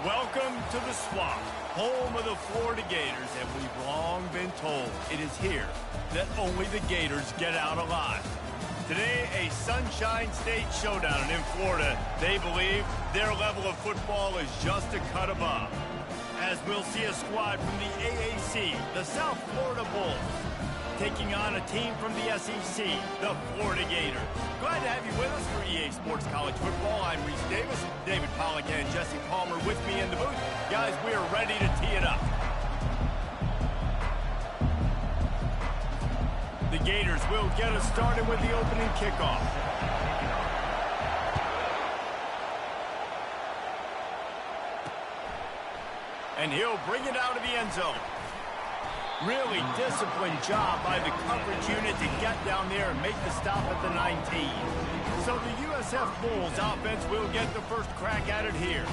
Welcome to the Swamp, home of the Florida Gators, and we've long been told it is here that only the Gators get out alive. Today, a Sunshine State showdown, and in Florida, they believe their level of football is just a cut above. As we'll see a squad from the AAC, the South Florida Bulls, taking on a team from the SEC, the Florida Gators. Glad to have you with us for EA Sports College Football. I'm Reese Davis, David Pollack and Jesse Palmer with me in the booth. Guys, we are ready to tee it up. The Gators will get us started with the opening kickoff. And he'll bring it out of the end zone. Really disciplined job by the coverage unit to get down there and make the stop at the 19. So the USF Bulls offense will get the first crack at it here.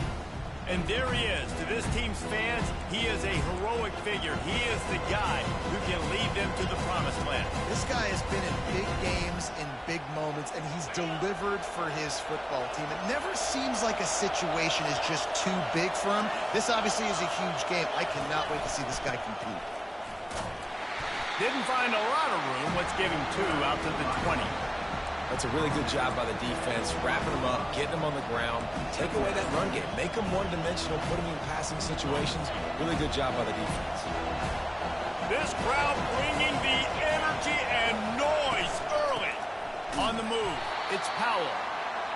And there he is. To this team's fans, he is a heroic figure. He is the guy who can lead them to the promised land. This guy has been in big games, in big moments, and he's delivered for his football team. It never seems like a situation is just too big for him. This obviously is a huge game. I cannot wait to see this guy compete. Didn't find a lot of room. Let's give him 2 out to the 20. That's a really good job by the defense, wrapping them up, getting them on the ground, take away that run game, make them one-dimensional, put them in passing situations. Really good job by the defense. This crowd bringing the energy and noise early. On the move, it's Powell.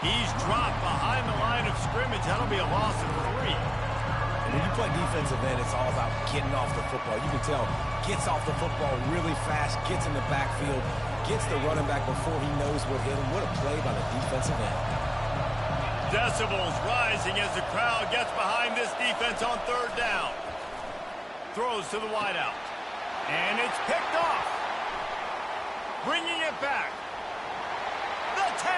He's dropped behind the line of scrimmage. That'll be a loss of 3. When you play defensive end, it's all about getting off the football. You can tell, gets off the football really fast, gets in the backfield, gets the running back before he knows what hit him. What a play by the defensive end. Decibels rising as the crowd gets behind this defense on 3rd down. Throws to the wideout. And it's picked off. Bringing it back. The 10.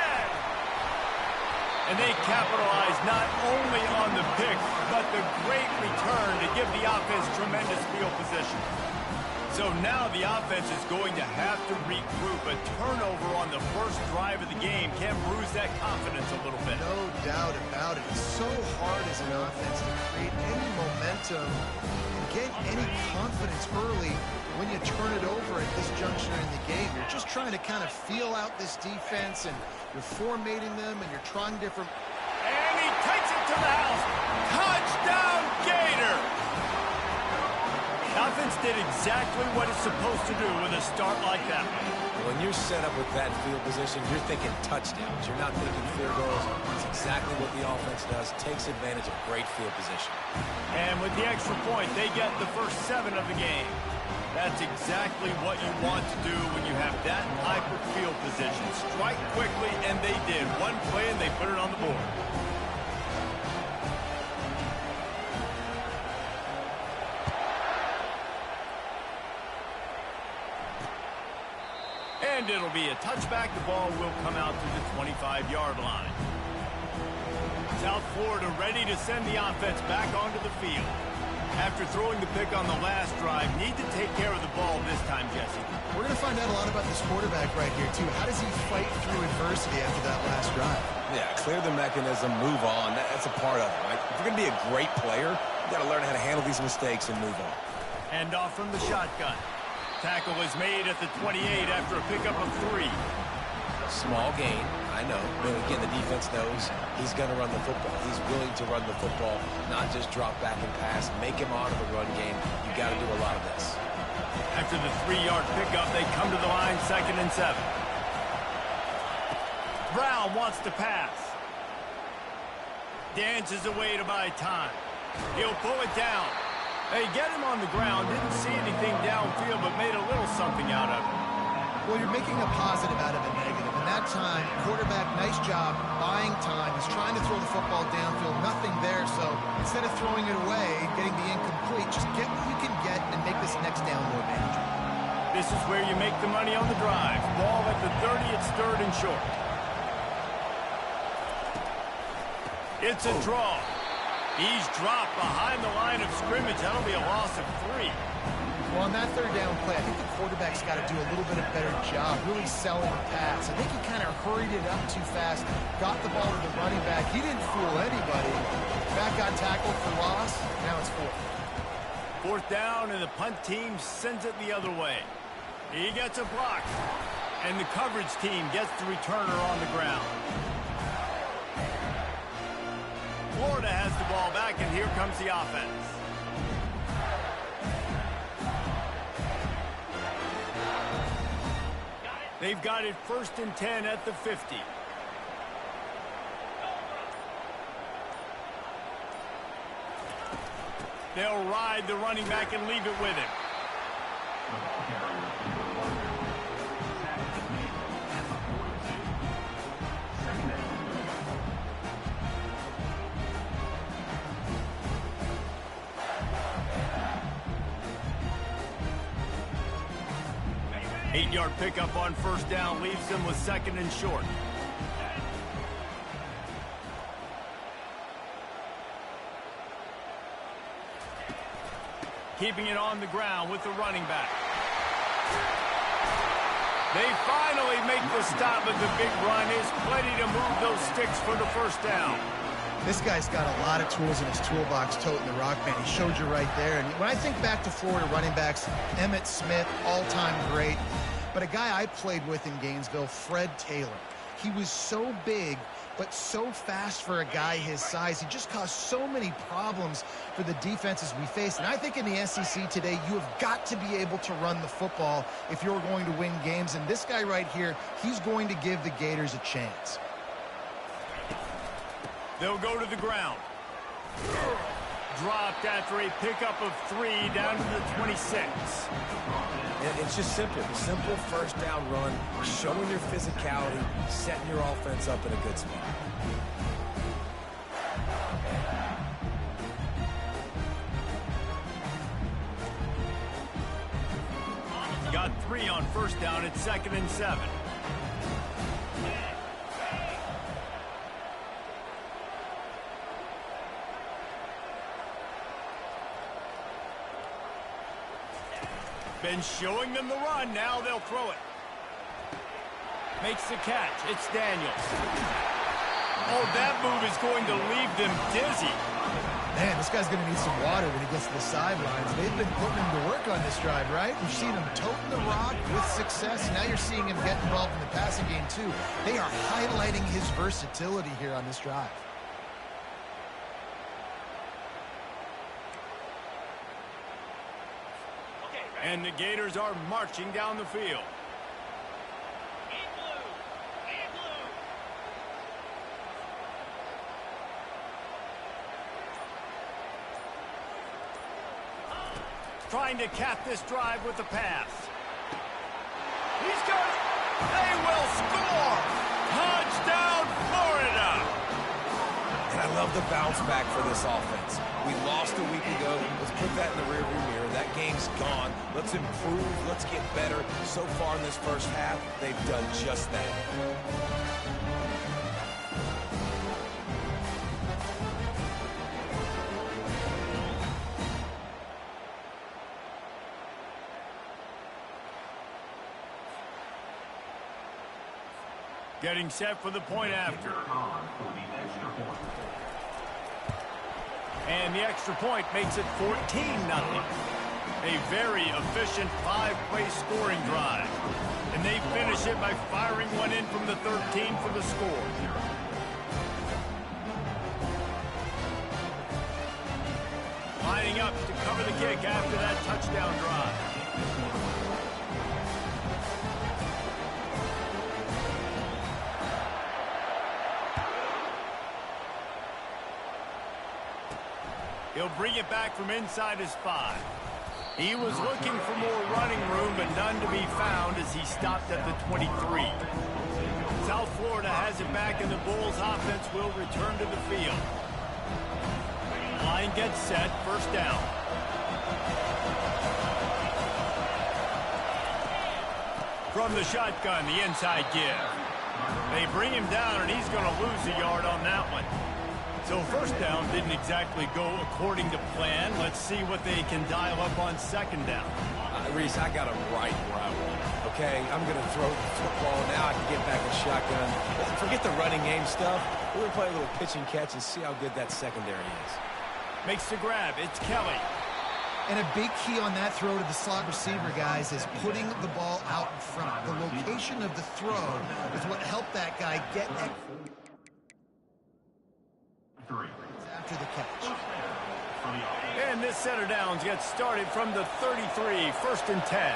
And they capitalize not only on the pick, but the great return to give the offense tremendous field position. So now the offense is going to have to regroup. A turnover on the first drive of the game can bruise that confidence a little bit. No doubt about it. It's so hard as an offense to create any momentum and get any confidence early when you turn it over at this juncture in the game. You're just trying to kind of feel out this defense, and you're formatting them, and you're trying different. And he takes it to the house. Touchdown, Gator! The offense did exactly what it's supposed to do with a start like that. When you're set up with that field position, you're thinking touchdowns. You're not thinking field goals. It's exactly what the offense does. Takes advantage of great field position. And with the extra point, they get the first 7 of the game. That's exactly what you want to do when you have that type of field position. Strike quickly, and they did. One play, and they put it on the board. And it'll be a touchback. The ball will come out to the 25-yard line. South Florida ready to send the offense back onto the field. After throwing the pick on the last drive, need to take care of the ball this time, Jesse. We're going to find out a lot about this quarterback right here, too. How does he fight through adversity after that last drive? Yeah, clear the mechanism, move on. That's a part of it, right? If you're going to be a great player, you got to learn how to handle these mistakes and move on. Hand off from the shotgun. Tackle is made at the 28 after a pickup of 3. Small gain, I know. But again, the defense knows he's going to run the football. He's willing to run the football, not just drop back and pass, make him honor the run game. You got to do a lot of this. After the 3-yard pickup, they come to the line, 2nd and 7. Brown wants to pass. Dances away to buy time. He'll pull it down. They get him on the ground, didn't see anything downfield, but made a little something out of it. Well, you're making a positive out of a negative. And that time, quarterback, nice job, buying time. He's trying to throw the football downfield, nothing there. So instead of throwing it away, getting the incomplete, just get what you can get and make this next down more manageable. This is where you make the money on the drive. Ball at the 30, it's 3rd and short. It's a draw. He's dropped behind the line of scrimmage. That'll be a loss of 3. Well, on that third down play, I think the quarterback's got to do a little bit of better job really selling the pass. I think he kind of hurried it up too fast, got the ball to the running back. He didn't fool anybody. Back got tackled for loss. Now it's fourth. Fourth down, and the punt team sends it the other way. He gets a block, and the coverage team gets the returner on the ground. Florida has the ball back, and here comes the offense. They've got it 1st and 10 at the 50. They'll ride the running back and leave it with him. Eight-yard pickup on first down leaves them with 2nd and short. Keeping it on the ground with the running back. They finally make the stop, but the big run is plenty to move those sticks for the first down. This guy's got a lot of tools in his toolbox toting the rock, man. He showed you right there. And when I think back to Florida running backs, Emmitt Smith, all-time great. But a guy I played with in Gainesville, Fred Taylor. He was so big, but so fast for a guy his size. He just caused so many problems for the defenses we faced. And I think in the SEC today, you have got to be able to run the football if you're going to win games. And this guy right here, he's going to give the Gators a chance. They'll go to the ground. Dropped after a pickup of 3 down to the 26. It's just simple. Simple first down run, showing your physicality, setting your offense up in a good spot. Got 3 on first down at 2nd and 7. Been showing them the run. Now they'll throw it. Makes the catch. It's Daniels. Oh, that move is going to leave them dizzy. Man, this guy's going to need some water when he gets to the sidelines. They've been putting him to work on this drive, right? We've seen him toting the rock with success. Now you're seeing him get involved in the passing game, too. They are highlighting his versatility here on this drive. And the Gators are marching down the field. Trying to cap this drive with the pass. He's got it. They will score. Touchdown, Florida. And I love the bounce back for this offense. We lost a week ago. Let's put that in the rearview mirror. That game's gone. Let's improve. Let's get better. So far in this first half, they've done just that. Getting set for the point after. And the extra point makes it 14-0. A very efficient 5-play scoring drive. And they finish it by firing one in from the 13 for the score. Lining up to cover the kick after that touchdown drive. He'll bring it back from inside his 5. He was looking for more running room, but none to be found as he stopped at the 23. South Florida has it back, and the Bulls offense will return to the field. Line gets set, first down. From the shotgun, the inside give. They bring him down, and he's going to lose a yard on that one. So first down didn't exactly go according to plan. Let's see what they can dial up on second down. Reese, I got him right where I want him. Okay, I'm going to throw the football. Now I can get back in shotgun. Forget the running game stuff. We're going to play a little pitch and catch and see how good that secondary is. Makes the grab. It's Kelly. And a big key on that throw to the slot receiver, guys, is putting the ball out in front. The location of the throw is what helped that guy get after the catch. And this set of downs gets started from the 33, first and 10.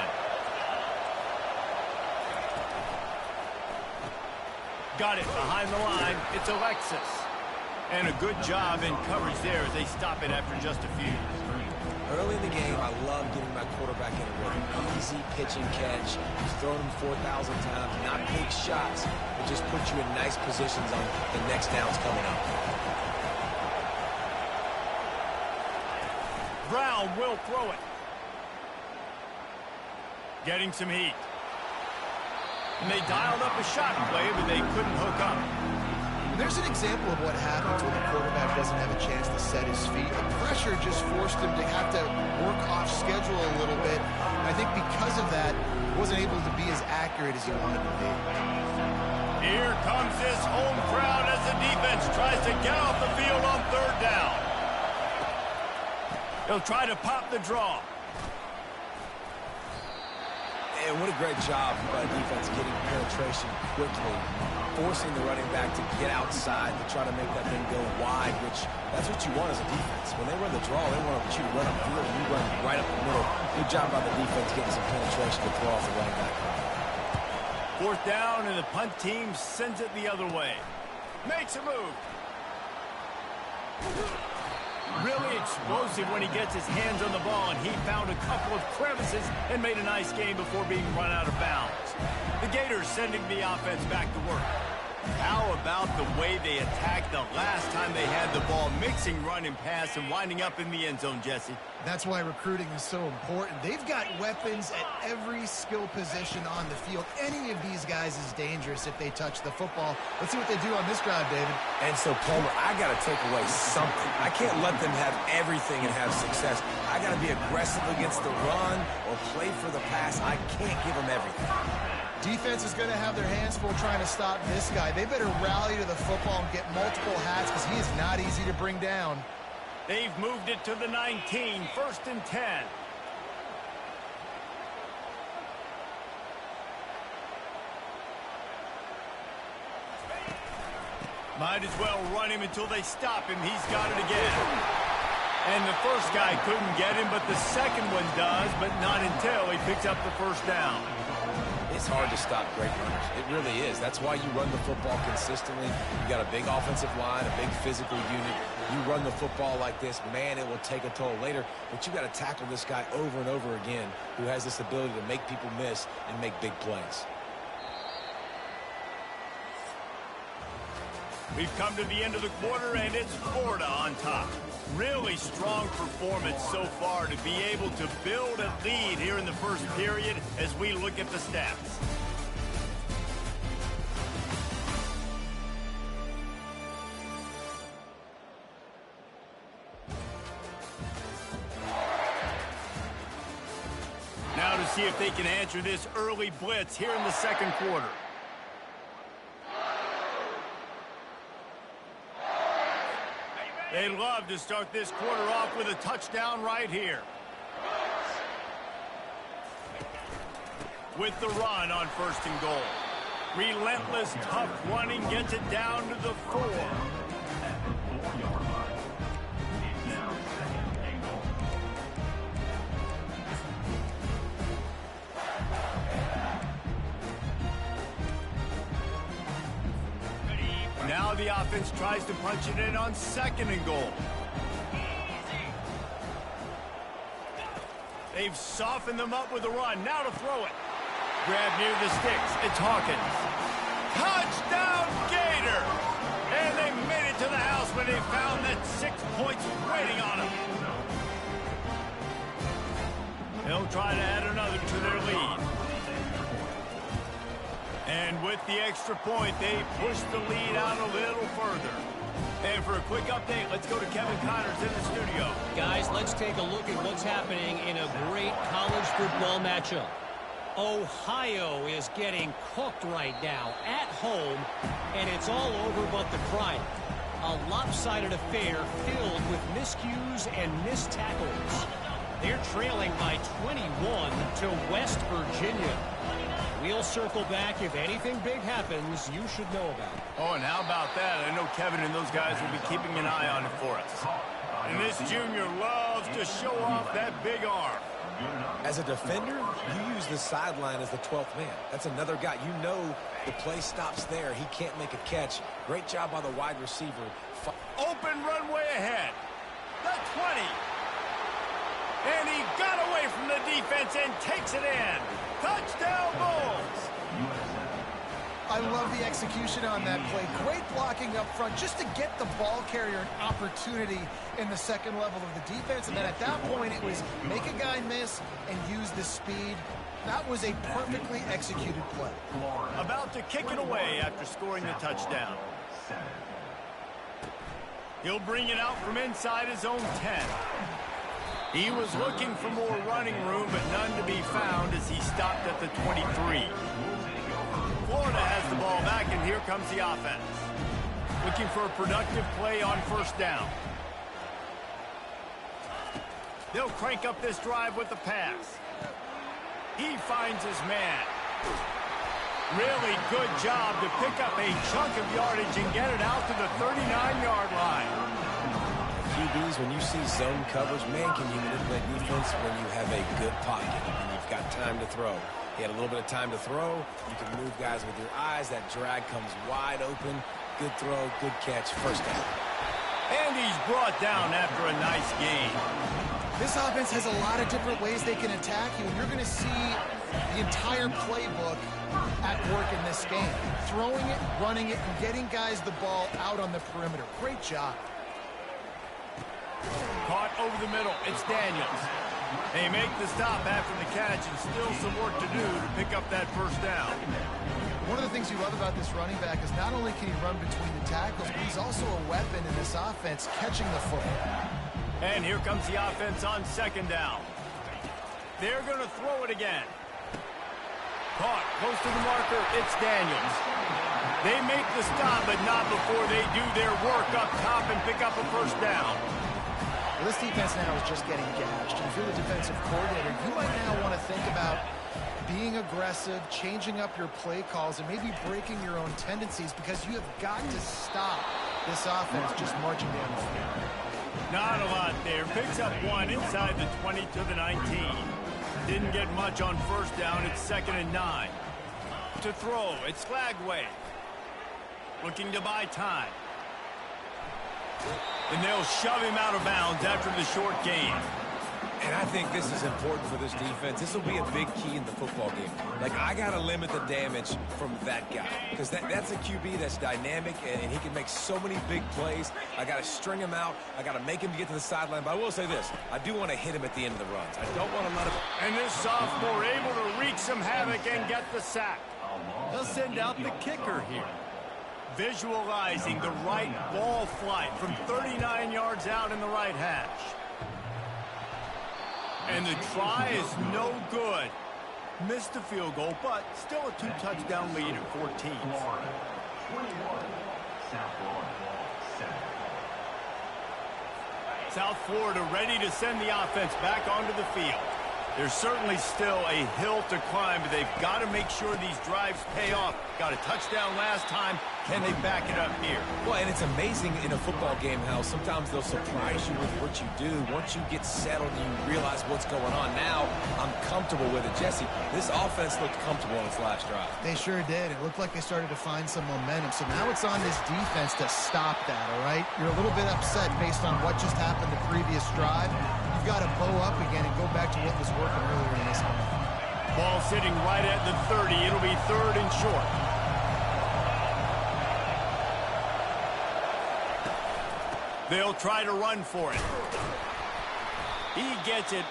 Got it behind the line. It's Alexis. And a good job in coverage there as they stop it after just a few. Early in the game, I love getting my quarterback in a rhythm. Easy pitch and catch. He's thrown him 4,000 times. Not big shots, but just put you in nice positions on the next downs coming up. Brown will throw it. Getting some heat. And they dialed up a shot play, but they couldn't hook up. There's an example of what happens when the quarterback doesn't have a chance to set his feet. The pressure just forced him to have to work off schedule a little bit. And I think because of that, he wasn't able to be as accurate as he wanted to be. Here comes this home crowd as the defense tries to get off the field on third down. He'll try to pop the draw. And what a great job by defense getting penetration quickly, forcing the running back to get outside to try to make that thing go wide, which that's what you want as a defense. When they run the draw, they want you to run up field, and you run right up the middle. Good job by the defense getting some penetration to throw off the running back. Fourth down, and the punt team sends it the other way. Makes a move. Really explosive when he gets his hands on the ball, and he found a couple of crevices and made a nice game before being run out of bounds. The Gators sending the offense back to work. How about the way they attacked the last time they had the ball, mixing run and pass and winding up in the end zone, Jesse? That's why recruiting is so important. They've got weapons at every skill position on the field. Any of these guys is dangerous if they touch the football. Let's see what they do on this drive, David. And so, Palmer, I got to take away something. I can't let them have everything and have success. I got to be aggressive against the run or play for the pass. I can't give them everything. Defense is going to have their hands full trying to stop this guy. They better rally to the football and get multiple hats because he is not easy to bring down. They've moved it to the 19, first and 10. Might as well run him until they stop him. He's got it again. And the first guy couldn't get him, but the second one does, but not until he picks up the first down. It's hard to stop great runners. It really is. That's why you run the football consistently. You got a big offensive line, a big physical unit. You run the football like this, man, it will take a toll later. But you got to tackle this guy over and over again who has this ability to make people miss and make big plays. We've come to the end of the quarter, and it's Florida on top. Really strong performance so far to be able to build a lead here in the first period as we look at the stats. Now to see if they can answer this early blitz here in the second quarter. They'd love to start this quarter off with a touchdown right here. With the run on first and goal. Relentless, tough running gets it down to the 4. Now the offense tries to punch it in on second and goal. They've softened them up with a run. Now to throw it. Grab near the sticks. It's Hawkins. Touchdown, Gator! And they made it to the house when they found that 6 points waiting on them. They'll try to add another to their lead. And with the extra point, they push the lead out a little further. And for a quick update, let's go to Kevin Connors in the studio. Guys, let's take a look at what's happening in a great college football matchup. Ohio is getting cooked right now at home, and it's all over but the crying. A lopsided affair filled with miscues and missed tackles. They're trailing by 21 to West Virginia. We'll circle back. If anything big happens, you should know about it. Oh, and how about that? I know Kevin and those guys will be keeping an eye on it for us. And this junior loves to show off that big arm. As a defender, you use the sideline as the 12th man. That's another guy. You know the play stops there. He can't make a catch. Great job by the wide receiver. Open runway ahead. The 20. And he got away from the defense and takes it in. Touchdown, Bulls. I love the execution on that play. Great blocking up front just to get the ball carrier an opportunity in the second level of the defense. And then at that point, it was make a guy miss and use the speed. That was a perfectly executed play. About to kick it away after scoring the touchdown. He'll bring it out from inside his own 10. He was looking for more running room, but none to be found as he stopped at the 23. Florida has the ball back, and here comes the offense. Looking for a productive play on first down. They'll crank up this drive with the pass. He finds his man. Really good job to pick up a chunk of yardage and get it out to the 39-yard line. QBs, when you see zone coverage, man, can you manipulate defense when you have a good pocket and you've got time to throw. He had a little bit of time to throw. You can move guys with your eyes. That drag comes wide open. Good throw, good catch, first down. And he's brought down after a nice gain. This offense has a lot of different ways they can attack you, and you're going to see the entire playbook at work in this game. Throwing it, running it, and getting guys the ball out on the perimeter. Great job. Caught over the middle. It's Daniels. They make the stop after the catch and still some work to do to pick up that first down. One of the things you love about this running back is not only can he run between the tackles, but he's also a weapon in this offense catching the football. And here comes the offense on second down. They're going to throw it again. Caught close to the marker. It's Daniels. They make the stop, but not before they do their work up top and pick up a first down. Well, this defense now is just getting gashed. And if you're the defensive coordinator, you might now want to think about being aggressive, changing up your play calls, and maybe breaking your own tendencies because you have got to stop this offense just marching down the field. Not a lot there. Picks up one inside the 20 to the 19. Didn't get much on first down. It's 2nd and 9. To throw, it's Flagway. Looking to buy time. And they'll shove him out of bounds after the short gain. And I think this is important for this defense. This will be a big key in the football game. Like, I got to limit the damage from that guy because that's a QB that's dynamic, and he can make so many big plays. I got to string him out. I got to make him get to the sideline. But I will say this. I do want to hit him at the end of the runs. I don't want to let him. And this sophomore able to wreak some havoc and get the sack. They'll send out the kicker here. Visualizing the right ball flight from 39 yards out in the right hash. And the try is no good. Missed the field goal, but still a 2-touchdown lead at 14. South Florida ready to send the offense back onto the field. There's certainly still a hill to climb, but they've got to make sure these drives pay off. Got a touchdown last time. Can they back it up here? Well, and it's amazing in a football game how sometimes they'll surprise you with what you do. Once you get settled and you realize what's going on now, I'm comfortable with it. Jesse, this offense looked comfortable on its last drive. They sure did. It looked like they started to find some momentum. So now it's on this defense to stop that, all right? You're a little bit upset based on what just happened the previous drive. You've got to bow up again and go back to what was working earlier in this game. Ball sitting right at the 30. It'll be 3rd and short. They'll try to run for it. He gets it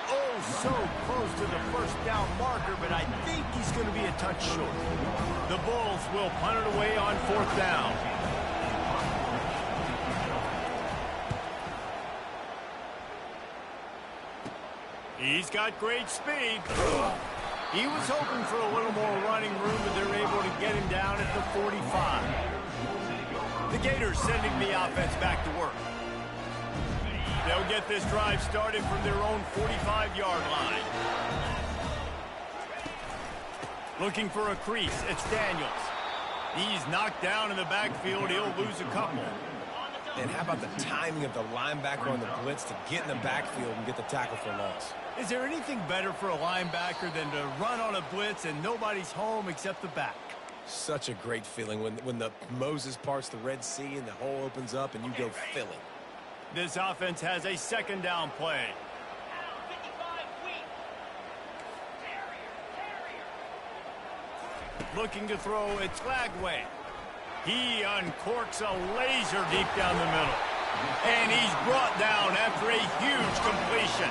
so close to the first down marker, but I think he's going to be a touch short. The Bulls will punt it away on 4th down. He's got great speed. He was hoping for a little more running room, but they're able to get him down at the 45. The Gators sending the offense back to work. They'll get this drive started from their own 45-yard line. Looking for a crease, it's Daniels. He's knocked down in the backfield. He'll lose a couple. And how about the timing of the linebacker on the blitz to get in the backfield and get the tackle for loss? Is there anything better for a linebacker than to run on a blitz and nobody's home except the back? Such a great feeling when the Moses parts the Red Sea and the hole opens up and you go fill it. This offense has a second down play. Looking to throw, it's Lagway. He uncorks a laser deep down the middle. And he's brought down after a huge completion.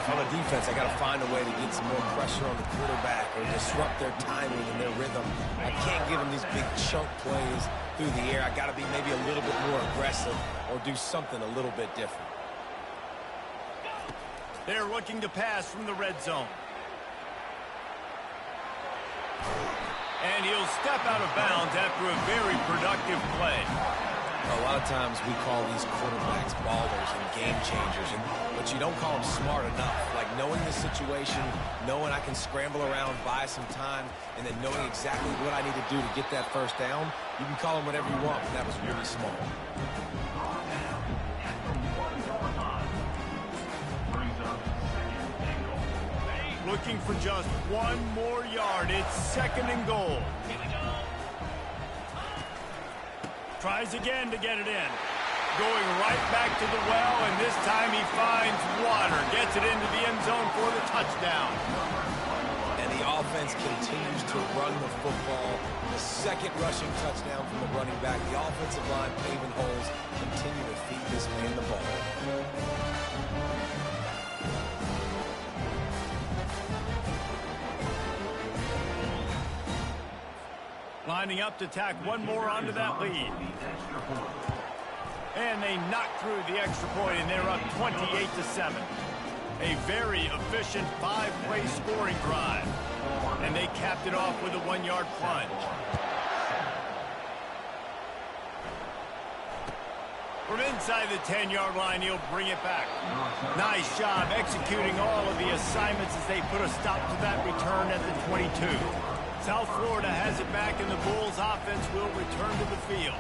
On the defense, I got to find a way to get some more pressure on the quarterback or disrupt their timing and their rhythm. I can't give them these big chunk plays through the air. I got to be maybe a little bit more aggressive or do something a little bit different. They're looking to pass from the red zone. And he'll step out of bounds after a very productive play. A lot of times we call these quarterbacks ballers and game changers, but you don't call them smart enough. Like knowing the situation, knowing I can scramble around, buy some time, and then knowing exactly what I need to do to get that first down, you can call them whatever you want, but that was really smart. Looking for just one more yard. It's second and goal. Tries again to get it in. Going right back to the well, and this time he finds water. Gets it into the end zone for the touchdown. And the offense continues to run the football. The second rushing touchdown from the running back. The offensive line paving holes. Continue to feed this man the ball. Lining up to tack one more onto that lead. And they knock through the extra point, and they're up 28-7. A very efficient 5-play scoring drive. And they capped it off with a 1-yard plunge. From inside the 10-yard line, he'll bring it back. Nice job executing all of the assignments as they put a stop to that return at the 22. South Florida has it back, and the Bulls offense will return to the field.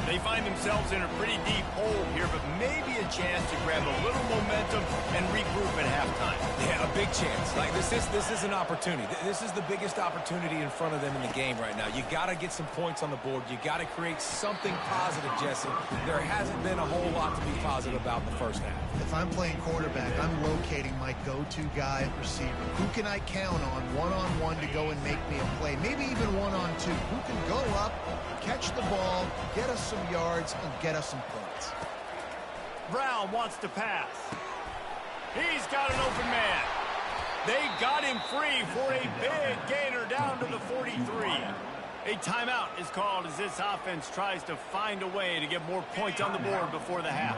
They find themselves in a pretty deep hole here, but maybe a chance to grab a little momentum and regroup at halftime. Yeah, a big chance. Like this is an opportunity. This is the biggest opportunity in front of them in the game right now. You got to get some points on the board. You got to create something positive, Jesse. There hasn't been a whole lot to be positive about in the first half. If I'm playing quarterback, I'm locating my go-to guy at receiver. Who can I count on one-on-one to go and make me a play? Maybe even one-on-two. Who can go up, catch the ball, get us some yards, and get us some points. Brown wants to pass. He's got an open man. They got him free for a big gainer down to the 43. A timeout is called as this offense tries to find a way to get more points on the board before the half.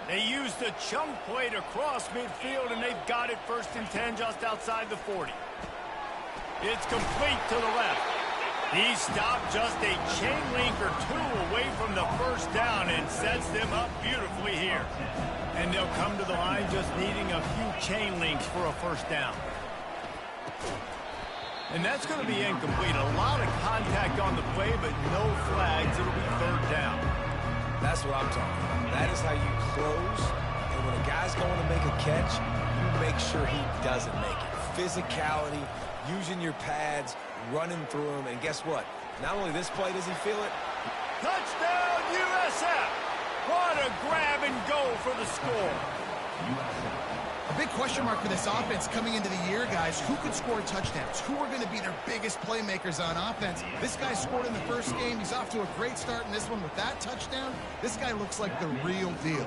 They used the chunk play to cross midfield, and they've got it 1st and 10 just outside the 40. It's complete to the left. He stopped just a chain link or two away from the first down and sets them up beautifully here. And they'll come to the line just needing a few chain links for a first down. And that's going to be incomplete. A lot of contact on the play, but no flags. It'll be 3rd down. That's what I'm talking about. That is how you close. And when a guy's going to make a catch, you make sure he doesn't make it. Physicality, using your pads, running through him. And guess what? Not only this play does he feel it. Touchdown, USF! What a grab and go for the score. A big question mark for this offense coming into the year, guys. Who could score touchdowns? Who are going to be their biggest playmakers on offense? This guy scored in the first game. He's off to a great start in this one with that touchdown. This guy looks like the real deal.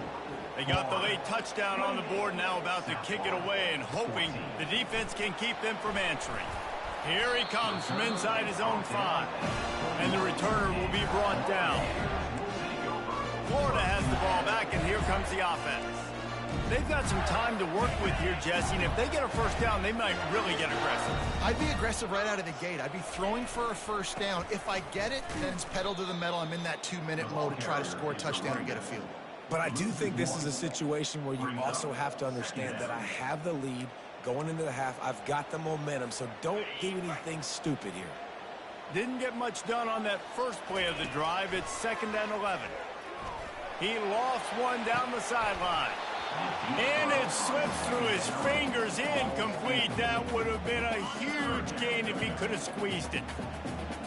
They got the late touchdown on the board, now about to kick it away and hoping the defense can keep them from answering. Here he comes from inside his own 5. And the returner will be brought down. Florida has the ball back, and here comes the offense. They've got some time to work with here, Jesse, and if they get a first down, they might really get aggressive. I'd be aggressive right out of the gate. I'd be throwing for a first down. If I get it, then it's pedal to the metal. I'm in that 2-minute mode to try to score a touchdown or get a field goal. But I do think this is a situation where you also have to understand that I have the lead going into the half. I've got the momentum, so don't do anything stupid here. Didn't get much done on that first play of the drive. It's 2nd and 11. He lost one down the sideline. And it slips through his fingers, incomplete. That would have been a huge gain if he could have squeezed it.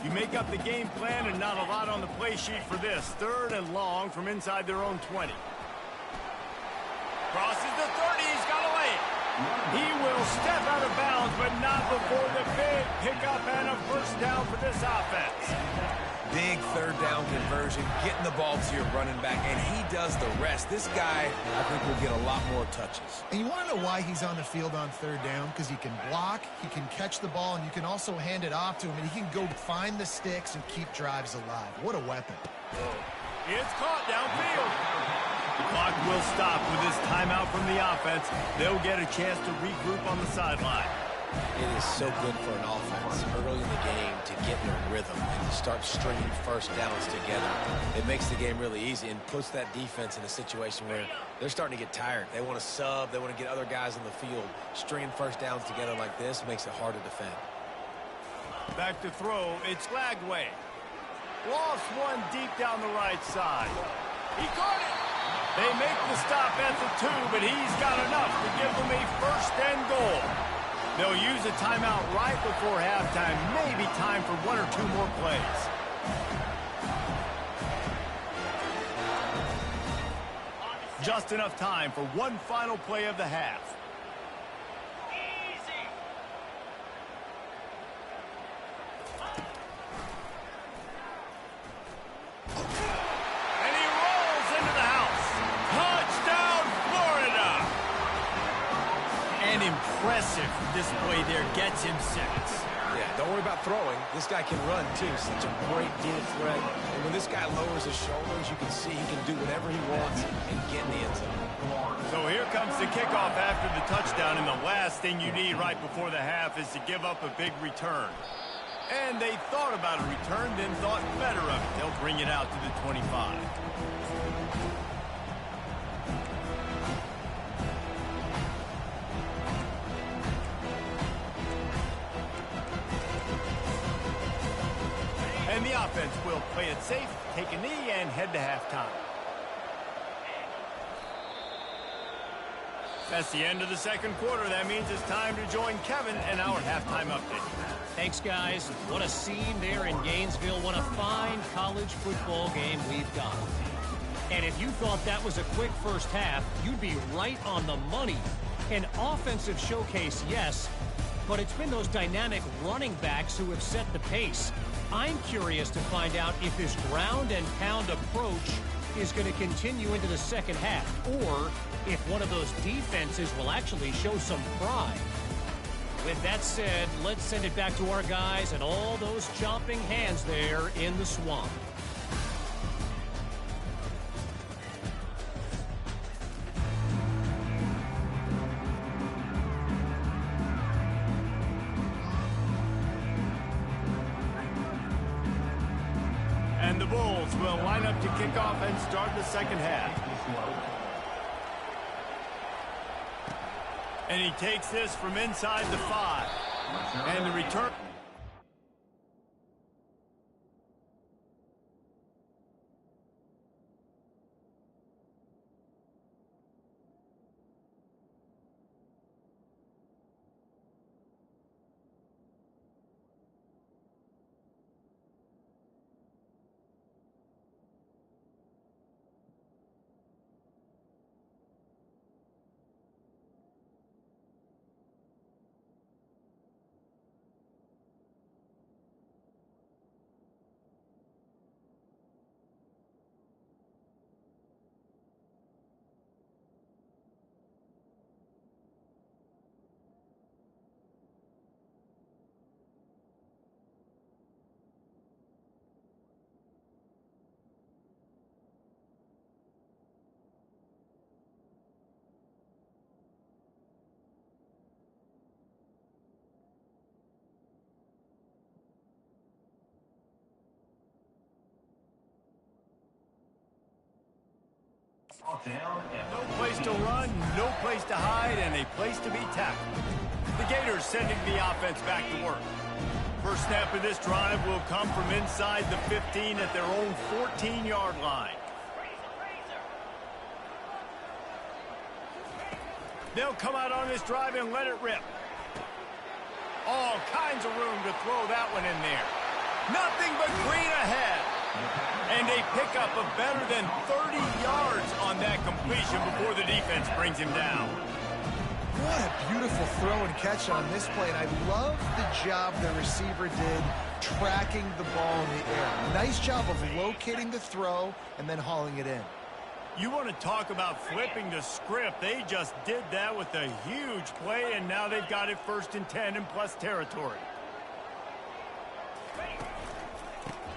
You make up the game plan and not a lot on the play sheet for this. 3rd and long from inside their own 20. Crosses the 30, he's got a lane. He will step out of bounds, but not before the big pickup and a first down for this offense. Big 3rd down conversion, getting the ball to your running back, and he does the rest. This guy, I think, will get a lot more touches. And you want to know why he's on the field on 3rd down? Because he can block, he can catch the ball, and you can also hand it off to him, and he can go find the sticks and keep drives alive. What a weapon. It's caught downfield. The clock will stop with this timeout from the offense. They'll get a chance to regroup on the sideline. It is so good for an offense early in the game to get in a rhythm and to start stringing first downs together. It makes the game really easy and puts that defense in a situation where they're starting to get tired. They want to sub. They want to get other guys on the field. Stringing first downs together like this makes it hard to defend. Back to throw. It's Lagway. Lost one deep down the right side. He caught it. They make the stop at the 2, but he's got enough to give them a 1st and goal. They'll use a timeout right before halftime. Maybe time for 1 or 2 more plays. Just enough time for one final play of the half. And he rolls into the house. Touchdown, Florida! An impressive display there gets him 6. Yeah, don't worry about throwing. This guy can run, too. Such a great dual threat. And when this guy lowers his shoulders, you can see he can do whatever he wants and get in the end zone. So here comes the kickoff after the touchdown, and the last thing you need right before the half is to give up a big return. And they thought about a return, then thought better of it. They'll bring it out to the 25. And the offense will play it safe, take a knee, and head to halftime. That's the end of the 2nd quarter. That means it's time to join Kevin and our halftime update. Thanks, guys. What a scene there in Gainesville. What a fine college football game we've got. And if you thought that was a quick first half, you'd be right on the money. An offensive showcase, yes, but it's been those dynamic running backs who have set the pace. I'm curious to find out if this ground and pound approach is going to continue into the 2nd half, or if one of those defenses will actually show some pride. With that said, let's send it back to our guys and all those chomping hands there in the swamp. And the Bulls will line up to kick off and start the 2nd half. And he takes this from inside the 5. And the return. No place to run, no place to hide, and a place to be tackled. The Gators sending the offense back to work. First snap of this drive will come from inside the 15 at their own 14-yard line. They'll come out on this drive and let it rip. All kinds of room to throw that one in there. Nothing but green ahead. And a pickup of better than 30 yards on that completion before the defense brings him down. What a beautiful throw and catch on this play. And I love the job the receiver did tracking the ball in the air. Nice job of locating the throw and then hauling it in. You want to talk about flipping the script. They just did that with a huge play, and now they've got it 1st and 10 in plus territory.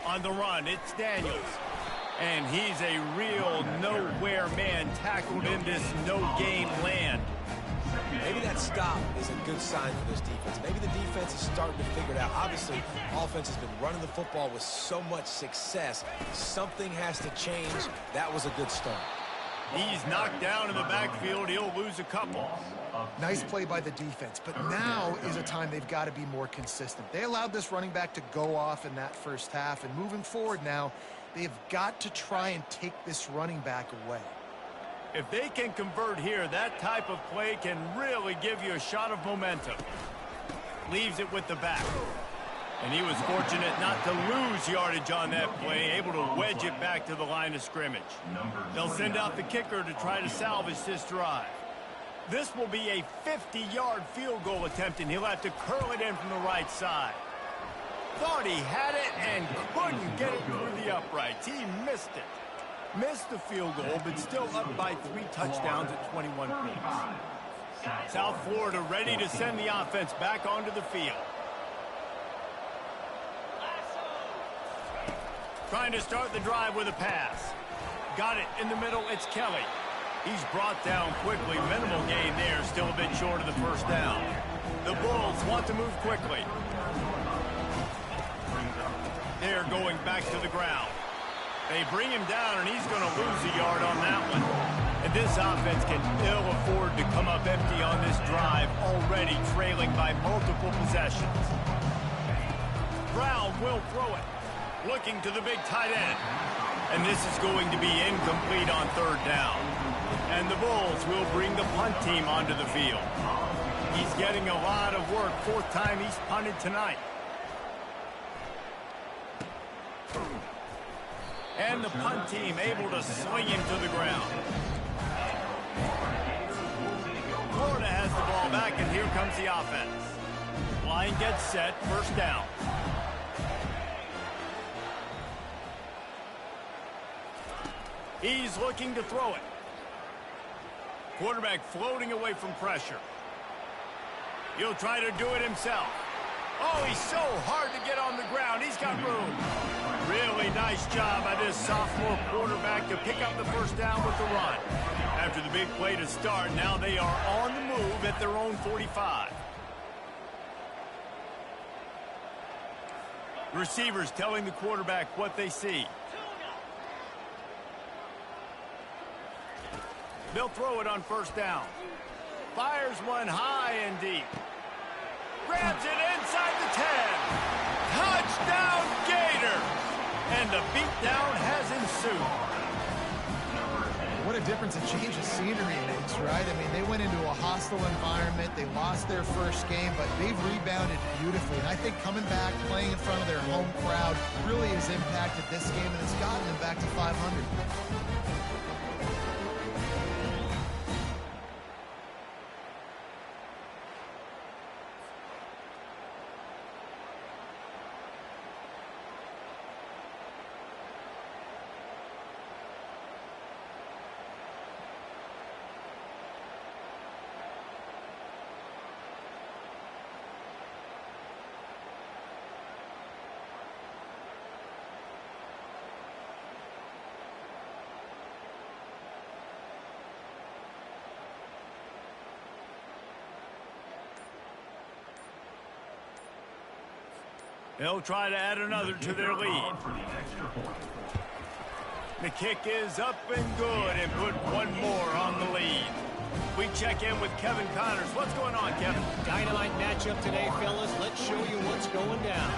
On the run, it's Daniels. And he's a real nowhere man tackled in this no-game land. Maybe that stop is a good sign for this defense. Maybe the defense is starting to figure it out. Obviously, offense has been running the football with so much success. Something has to change. That was a good start. He's knocked down in the backfield. He'll lose a couple. Nice play by the defense, but now is a time they've got to be more consistent. They allowed this running back to go off in that first half, and moving forward now, they've got to try and take this running back away. If they can convert here, that type of play can really give you a shot of momentum. Leaves it with the back. And he was fortunate not to lose yardage on that play, able to wedge it back to the line of scrimmage. They'll send out the kicker to try to salvage this drive. This will be a 50-yard field goal attempt, and he'll have to curl it in from the right side. Thought he had it and couldn't get it through the uprights. He missed it. Missed the field goal, but still up by 3 touchdowns at 21 points. South Florida ready to send the offense back onto the field. Trying to start the drive with a pass. Got it in the middle, it's Kelly. He's brought down quickly. Minimal gain there, still a bit short of the first down. The Bulls want to move quickly. They're going back to the ground. They bring him down, and he's going to lose a yard on that one. And this offense can ill afford to come up empty on this drive, already trailing by multiple possessions. Brown will throw it. Looking to the big tight end. And this is going to be incomplete on 3rd down. And the Bulls will bring the punt team onto the field. He's getting a lot of work. 4th time he's punted tonight. And the punt team able to swing him to the ground. Florida has the ball back, and here comes the offense. Line gets set, 1st down. He's looking to throw it. Quarterback floating away from pressure. He'll try to do it himself. Oh, he's so hard to get on the ground. He's got room. Really nice job by this sophomore quarterback to pick up the 1st down with the run. After the big play to start, now they are on the move at their own 45. Receivers telling the quarterback what they see. They'll throw it on 1st down. Fires one high and deep. Grabs it inside the 10. Touchdown Gators! And the beatdown has ensued. What a difference a change of scenery makes, right? I mean, they went into a hostile environment. They lost their first game, but they've rebounded beautifully. And I think coming back, playing in front of their home crowd really has impacted this game, and it's gotten them back to 500. They'll try to add another to their lead. The kick is up and good and put one more on the lead. We check in with Kevin Connors. What's going on, Kevin? Dynamite matchup today, fellas. Let's show you what's going down.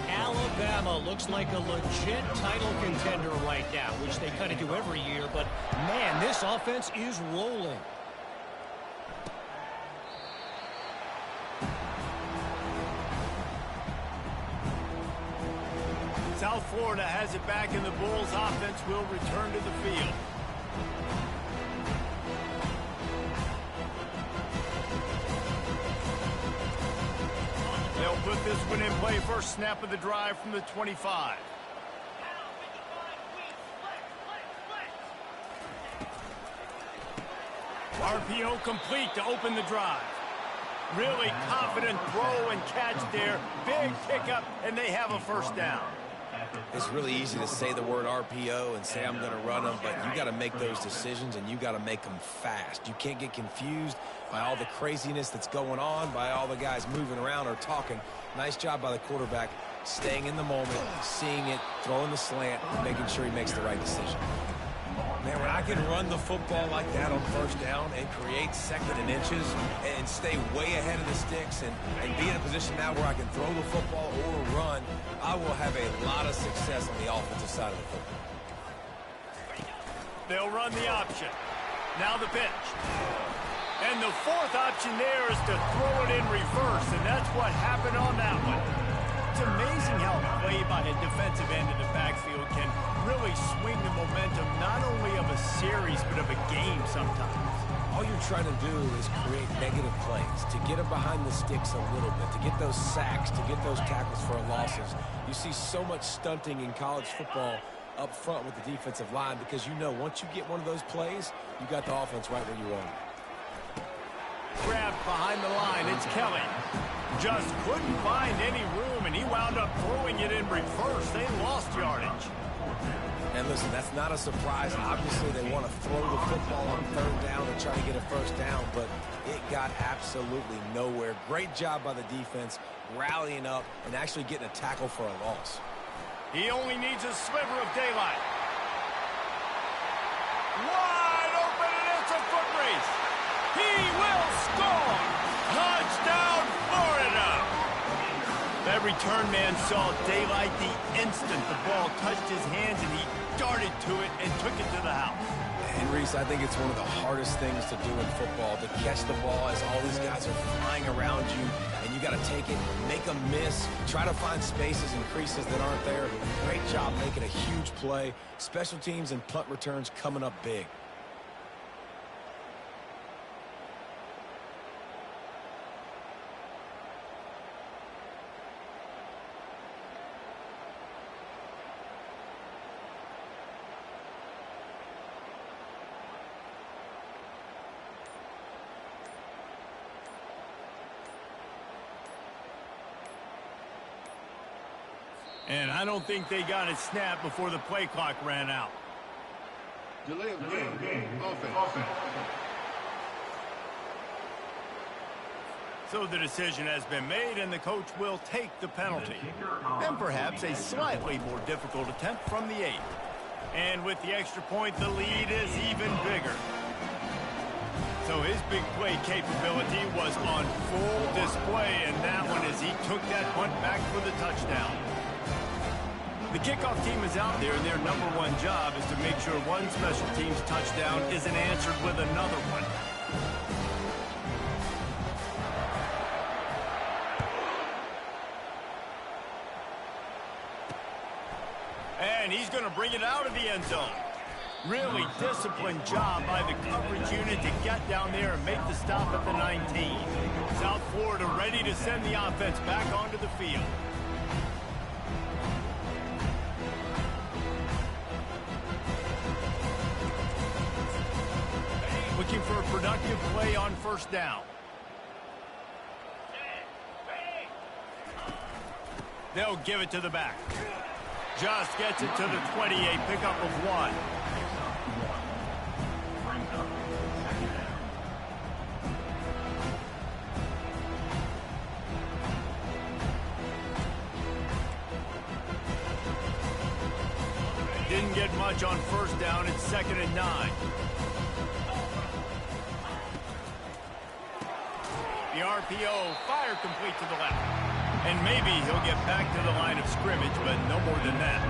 Alabama looks like a legit title contender right now, which they kind of do every year. But, man, this offense is rolling. South Florida has it back, and the Bulls offense will return to the field. They'll put this one in play. First snap of the drive from the 25. RPO complete to open the drive. Really confident throw and catch there. Big pickup, and they have a first down. It's really easy to say the word RPO and say I'm going to run them, but you got to make those decisions, and you got to make them fast. You can't get confused by all the craziness that's going on, by all the guys moving around or talking. Nice job by the quarterback, staying in the moment, seeing it, throwing the slant, making sure he makes the right decision. Man, when I can run the football like that on first down and create second and inches and stay way ahead of the sticks and be in a position now where I can throw the football or run, I will have a lot of success on the offensive side of the football. They'll run the option. Now the pitch. And the fourth option there is to throw it in reverse, and that's what happened on that one. It's amazing how play by a defensive end in the backfield can really swing the momentum not only of a series but of a game sometimes. All you're trying to do is create negative plays, to get them behind the sticks a little bit, to get those sacks, to get those tackles for losses. You see so much stunting in college football up front with the defensive line because you know once you get one of those plays, you got the offense right where you want it. Grabbed behind the line, it's Kelly. Just couldn't find any room, and he wound up throwing it in reverse. They lost yardage. And listen, that's not a surprise. Obviously, they want to throw the football on third down and try to get a first down, but it got absolutely nowhere. Great job by the defense, rallying up and actually getting a tackle for a loss. He only needs a sliver of daylight. Wide open, and it's a foot race. He will score! Touchdown, Florida! That return man saw daylight the instant the ball touched his hands, and he darted to it and took it to the house. And Reese, I think it's one of the hardest things to do in football, to catch the ball as all these guys are flying around you, and you got to take it, make them miss, try to find spaces and creases that aren't there. Great job making a huge play. Special teams and punt returns coming up big. And I don't think they got it snapped before the play clock ran out. Delay of game. Offense. So the decision has been made, and the coach will take the penalty. And perhaps a slightly more difficult attempt from the 8. And with the extra point, the lead is even bigger. So his big play capability was on full display in that one as he took that punt back for the touchdown. The kickoff team is out there, and their number one job is to make sure one special team's touchdown isn't answered with another one. And he's going to bring it out of the end zone. Really disciplined job by the coverage unit to get down there and make the stop at the 19. South Florida ready to send the offense back onto the field. Looking for a productive play on first down. They'll give it to the back. Just gets it to the 28, pickup of 1. Didn't won't get much on first down. It's 2nd and 9. The RPO, fire complete to the left. And maybe he'll get back to the line of scrimmage, but no more than that.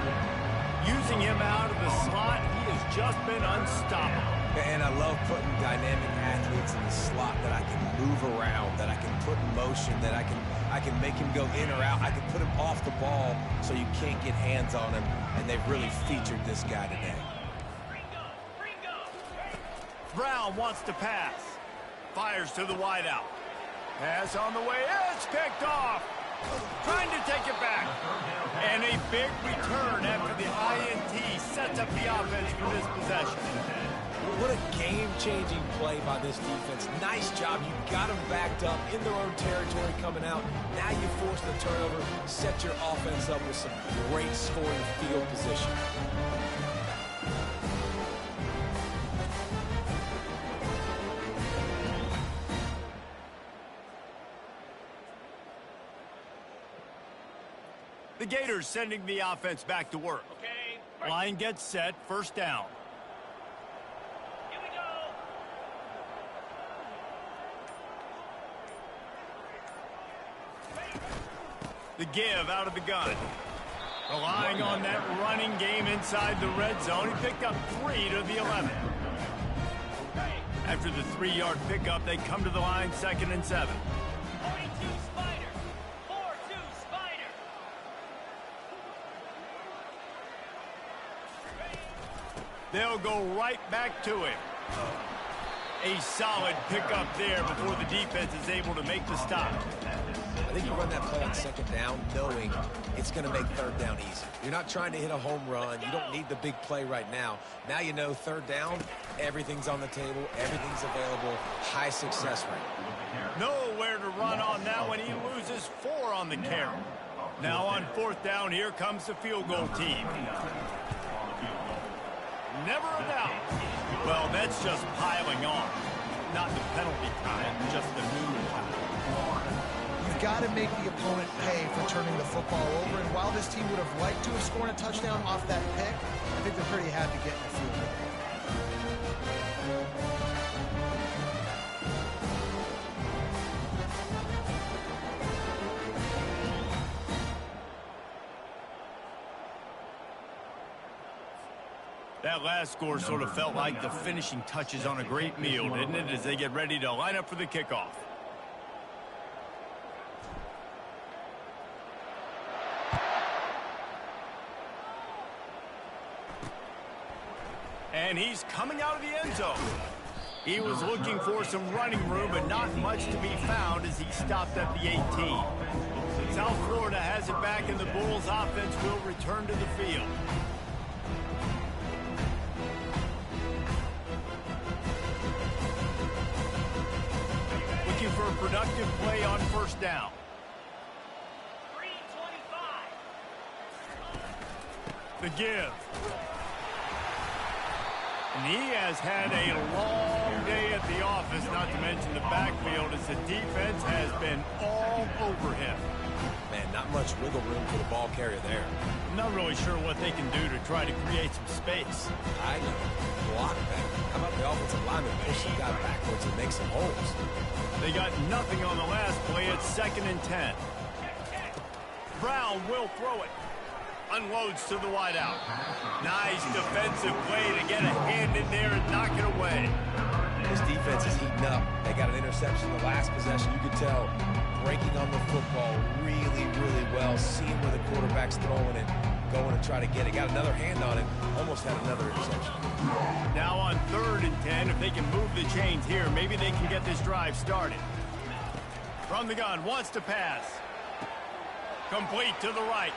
Using him out of the slot, he has just been unstoppable. And I love putting dynamic athletes in the slot that I can move around, that I can put in motion, that I can make him go in or out. I can put him off the ball so you can't get hands on him, and they've really featured this guy today. Brown wants to pass. Fires to the wideout. Pass on the way. It's picked off. Trying to take it back. And a big return after the INT sets up the offense for this possession. What a game-changing play by this defense. Nice job. You got them backed up in their own territory coming out. Now you force the turnover, set your offense up with some great scoring field position. The Gators sending the offense back to work. Okay. Line gets set, first down. Here we go. The give out of the gun. Relying on that running game inside the red zone. He picked up 3 to the 11. After the 3-yard pickup, they come to the line, 2nd and 7. They'll go right back to him. A solid pickup there before the defense is able to make the stop. I think you run that play on 2nd down knowing it's going to make 3rd down easy. You're not trying to hit a home run. You don't need the big play right now. Now you know 3rd down, everything's on the table, everything's available, high success rate. Nowhere to run on that when he loses 4 on the carry. Now on 4th down, here comes the field goal team. Never a doubt. Well, that's just piling on. Not the penalty time, just the noodle time. You've got to make the opponent pay for turning the football over. And while this team would have liked to have scored a touchdown off that pick, I think they're pretty happy getting the field goal. That last score sort of felt like the finishing touches on a great meal, didn't it, as they get ready to line up for the kickoff. And he's coming out of the end zone. He was looking for some running room, but not much to be found as he stopped at the 18. South Florida has it back, and the Bulls offense will return to the field. Looking for a productive play on first down. 3:25. The give. And he has had a long day at the office, not to mention the backfield, as the defense has been all over him. Man, not much wiggle room for the ball carrier there. I'm not really sure what they can do to try to create some space. I know. Block back. How about the offensive lineman push the guy backwards and make some holes? They got nothing on the last play. It's 2nd and 10. Brown will throw it. Unloads to the wideout. Nice defensive play to get a hand in there and knock it away. This defense is heating up. They got an interception the last possession. You could tell breaking on the football really, really well. Seeing where the quarterback's throwing it, going to try to get it. Got another hand on it. Almost had another interception. Now on 3rd and 10, if they can move the chains here, maybe they can get this drive started. From the gun, wants to pass. Complete to the right.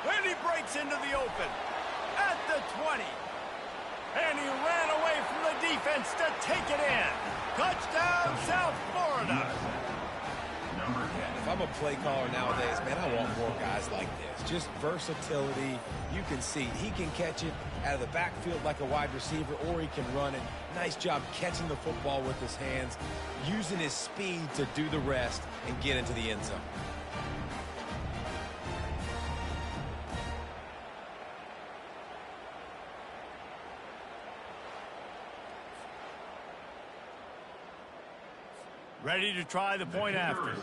And he breaks into the open at the 20. And he ran away from the defense to take it in. Touchdown, South Florida. If I'm a play caller nowadays, man, I want more guys like this. Just versatility. You can see he can catch it out of the backfield like a wide receiver, or he can run it. Nice job catching the football with his hands, using his speed to do the rest and get into the end zone. Ready to try the point after.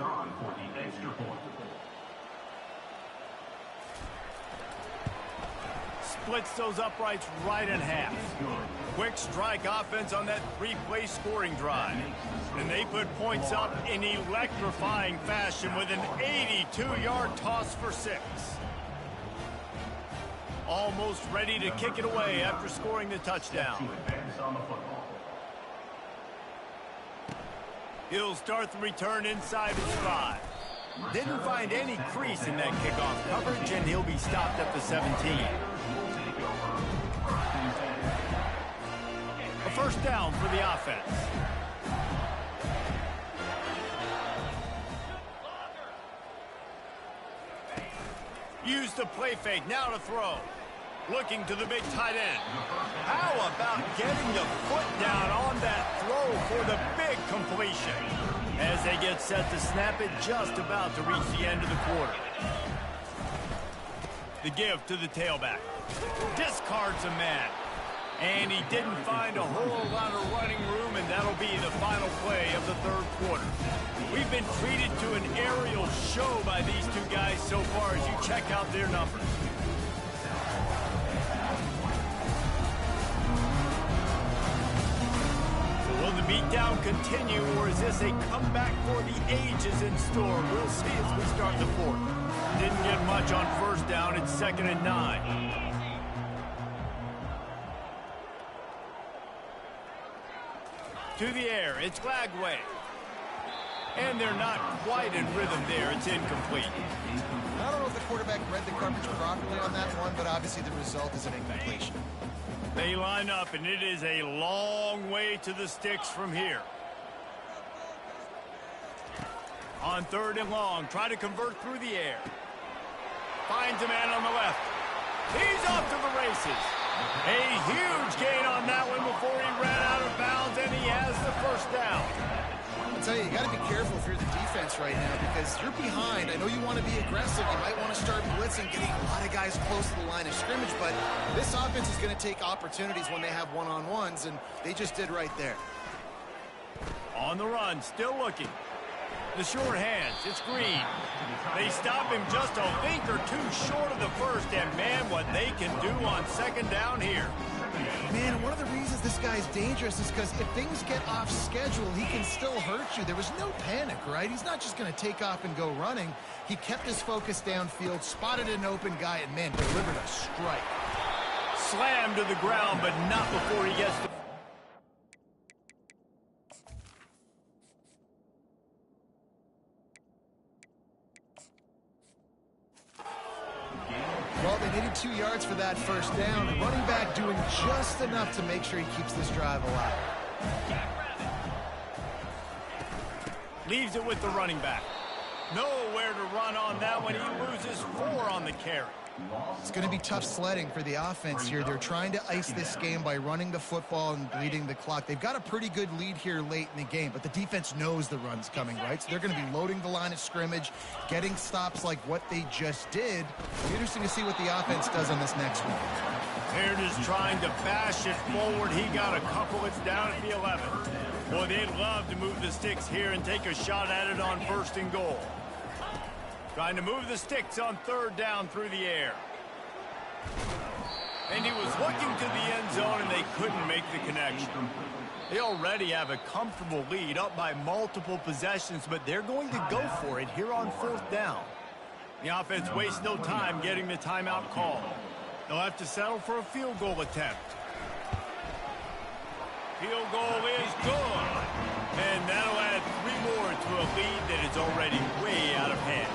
Splits those uprights right in half. Quick strike offense on that three-play scoring drive. And they put points up in electrifying fashion with an 82-yard toss for 6. Almost ready to kick it away after scoring the touchdown. He'll start the return inside his 5. Didn't find any crease in that kickoff coverage, and he'll be stopped at the 17. A first down for the offense. Use the play fake, now to throw. Looking to the big tight end. How about getting the foot down on that throw for the big completion? As they get set to snap it, just about to reach the end of the quarter. The give to the tailback. Discards a man. And he didn't find a whole lot of running room, and that'll be the final play of the third quarter. We've been treated to an aerial show by these two guys so far as you check out their numbers. So will the beatdown continue, or is this a comeback for the ages in store? We'll see as we start the fourth. Didn't get much on first down. It's 2nd and 9. To the air, it's Lagway. And they're not quite in rhythm there. It's incomplete. I don't know if the quarterback read the coverage properly on that one, but obviously the result is an incompletion. They line up, and it is a long way to the sticks from here. On 3rd and long, try to convert through the air. Finds a man on the left. He's off to the races. A huge gain on that one before he ran out of bounds, and he has the first down. I'll tell you, you got to be careful if you're the defense right now because you're behind. I know you want to be aggressive. You might want to start blitzing, getting a lot of guys close to the line of scrimmage, but this offense is going to take opportunities when they have one-on-ones, and they just did right there. On the run, still looking. The short hands, it's Green. They stop him just a link or two short of the first, and man, what they can do on 2nd down here. Man, one of the reasons this guy's dangerous is because if things get off schedule, he can still hurt you. There was no panic, right? He's not just going to take off and go running. He kept his focus downfield, spotted an open guy, and, man, delivered a strike. Slammed to the ground, but not before he gets to... Well, they needed 2 yards for that first down. The running back doing just enough to make sure he keeps this drive alive. Leaves it with the running back. Nowhere to run on that one. He loses 4 on the carry. It's going to be tough sledding for the offense here. They're trying to ice this game by running the football and bleeding the clock. They've got a pretty good lead here late in the game, but the defense knows the run's coming, right? So they're going to be loading the line of scrimmage, getting stops like what they just did. It'll be interesting to see what the offense does on this next one. They're just trying to bash it forward. He got a couple. It's down at the 11. Boy, they'd love to move the sticks here and take a shot at it on 1st and goal. Trying to move the sticks on 3rd down through the air. And he was looking to the end zone, and they couldn't make the connection. They already have a comfortable lead, up by multiple possessions, but they're going to go for it here on 4th down. The offense wastes no time getting the timeout call. They'll have to settle for a field goal attempt. Field goal is good. And that'll add 3 more to a lead that is already way out of hand.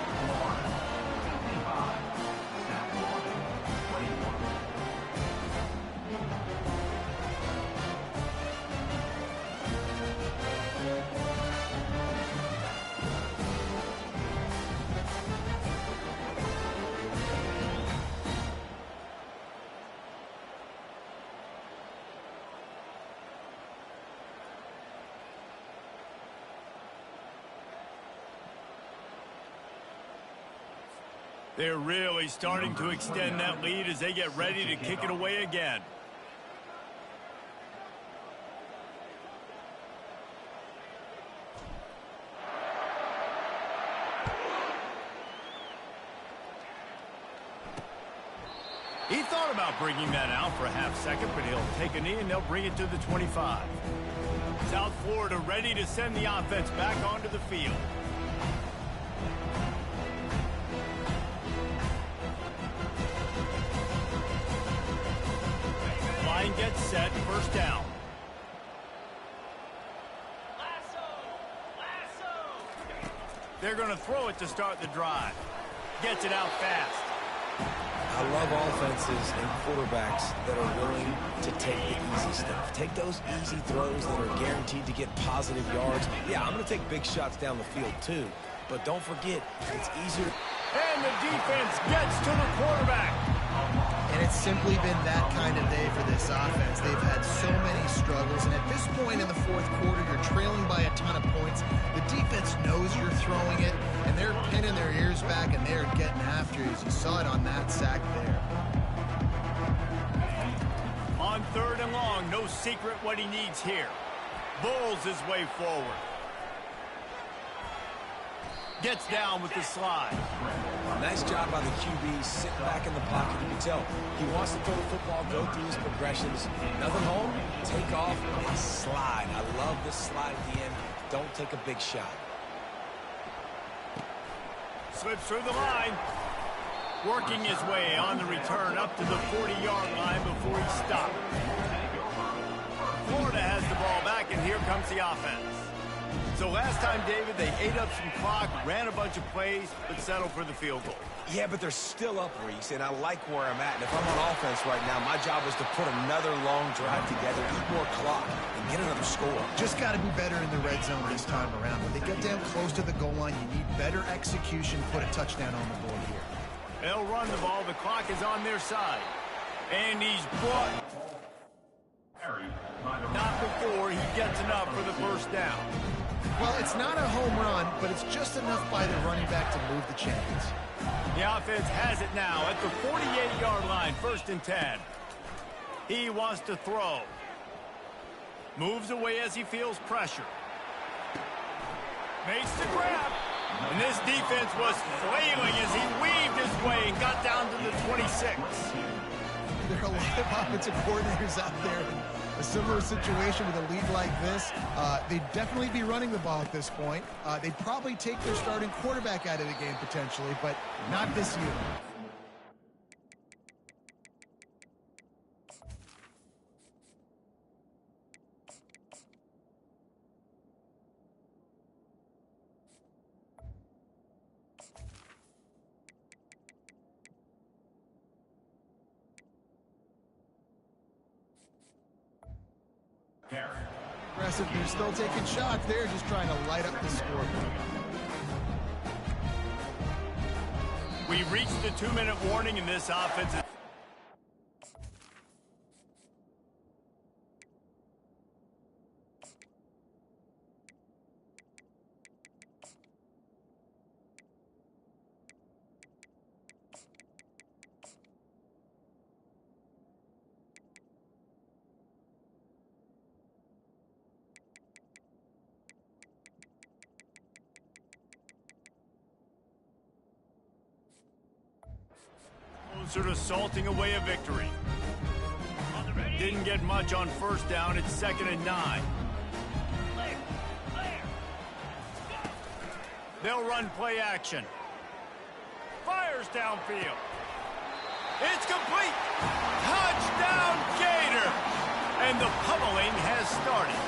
They're really starting to extend that lead as they get ready to kick it away again. He thought about bringing that out for a half second, but he'll take a knee and they'll bring it to the 25. South Florida ready to send the offense back onto the field. Line gets set, first down. They're going to throw it to start the drive. Gets it out fast. I love offenses and quarterbacks that are willing to take the easy stuff. Take those easy throws that are guaranteed to get positive yards. Yeah, I'm going to take big shots down the field too. But don't forget, it's easier. And the defense gets to the quarterback. And it's simply been that kind of day for this offense. They've had so many struggles, and at this point in the fourth quarter, you're trailing by a ton of points. The defense knows you're throwing it, and they're pinning their ears back, and they're getting after you, as you saw it on that sack there. On third and long, no secret what he needs here. Bulls his way forward. Gets down with the slide. Nice job by the QB, sitting back in the pocket. You can tell he wants to throw the football, go through his progressions. Nothing home, take off, and slide. I love this slide at the end. Don't take a big shot. Slips through the line. Working his way on the return up to the 40-yard line before he stopped. Florida has the ball back, and here comes the offense. So last time, David, they ate up some clock, ran a bunch of plays, but settled for the field goal. Yeah, but they're still up, Reese, and I like where I'm at. And if I'm on offense right now, my job is to put another long drive together, eat more clock, and get another score. Just got to be better in the red zone this time around. When they get down close to the goal line, you need better execution, put a touchdown on the board here. They'll run the ball. The clock is on their side. And he's brought. Not before he gets enough for the first down. Well, it's not a home run, but it's just enough by the running back to move the chains. The offense has it now at the 48-yard line, first and 10. He wants to throw. Moves away as he feels pressure. Makes the grab. And this defense was flailing as he weaved his way and got down to the 26. There are a lot of offensive coordinators out there in a similar situation with a lead like this. They'd definitely be running the ball at this point. They'd probably take their starting quarterback out of the game potentially, but not this year. Aggressive, they're still taking shots. They're just trying to light up the scoreboard. We reached the 2-minute warning in this offense. Closer to salting away a victory. Didn't get much on first down. It's 2nd and 9. They'll run play action. Fires downfield. It's complete. Touchdown, Gator. And the pummeling has started.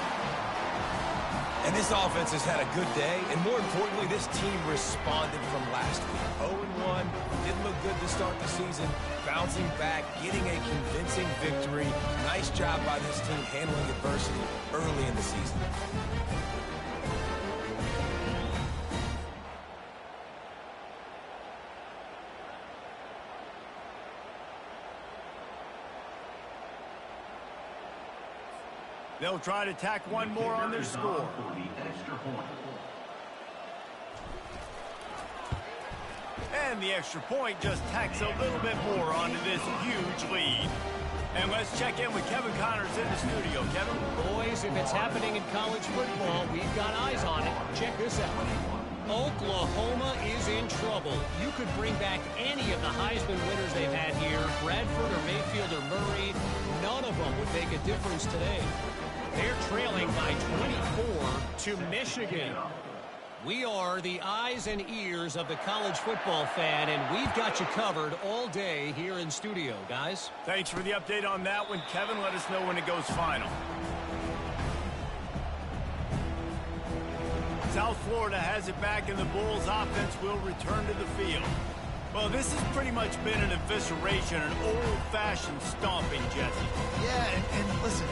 And this offense has had a good day, and more importantly, this team responded from last week. 0-1, didn't look good to start the season, bouncing back, getting a convincing victory. Nice job by this team handling adversity early in the season. They'll try to tack one more on their score. And the extra point just tacks a little bit more onto this huge lead. And let's check in with Kevin Connors in the studio. Kevin? Boys, if it's happening in college football, we've got eyes on it. Check this out. Oklahoma is in trouble. You could bring back any of the Heisman winners they've had here, Bradford or Mayfield or Murray. None of them would make a difference today. They're trailing by 24 to Michigan. We are the eyes and ears of the college football fan, and we've got you covered all day here in studio, guys. Thanks for the update on that one, Kevin. Let us know when it goes final. South Florida has it back, and the Bulls offense will return to the field. Well, this has pretty much been an evisceration, an old-fashioned stomping, Jesse. Yeah, and listen,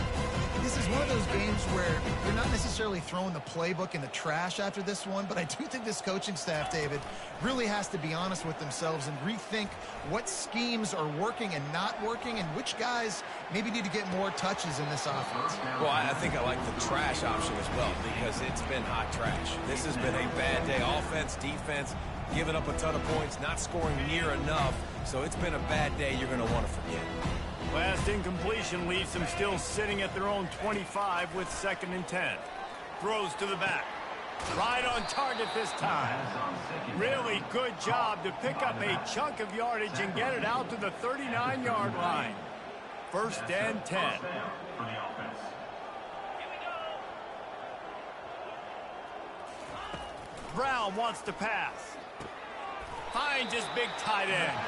this is one of those games where you're not necessarily throwing the playbook in the trash after this one, but I do think this coaching staff, David, really has to be honest with themselves and rethink what schemes are working and not working and which guys maybe need to get more touches in this offense. Well, I think I like the trash option as well because it's been hot trash. This has been a bad day. Offense, defense, giving up a ton of points, not scoring near enough. So it's been a bad day you're going to want to forget. Last incompletion leaves them still sitting at their own 25 with 2nd and 10. Throws to the back. Right on target this time. Really good job to pick up a chunk of yardage and get it out to the 39-yard line. 1st and 10. Brown wants to pass. Finds his big tight end.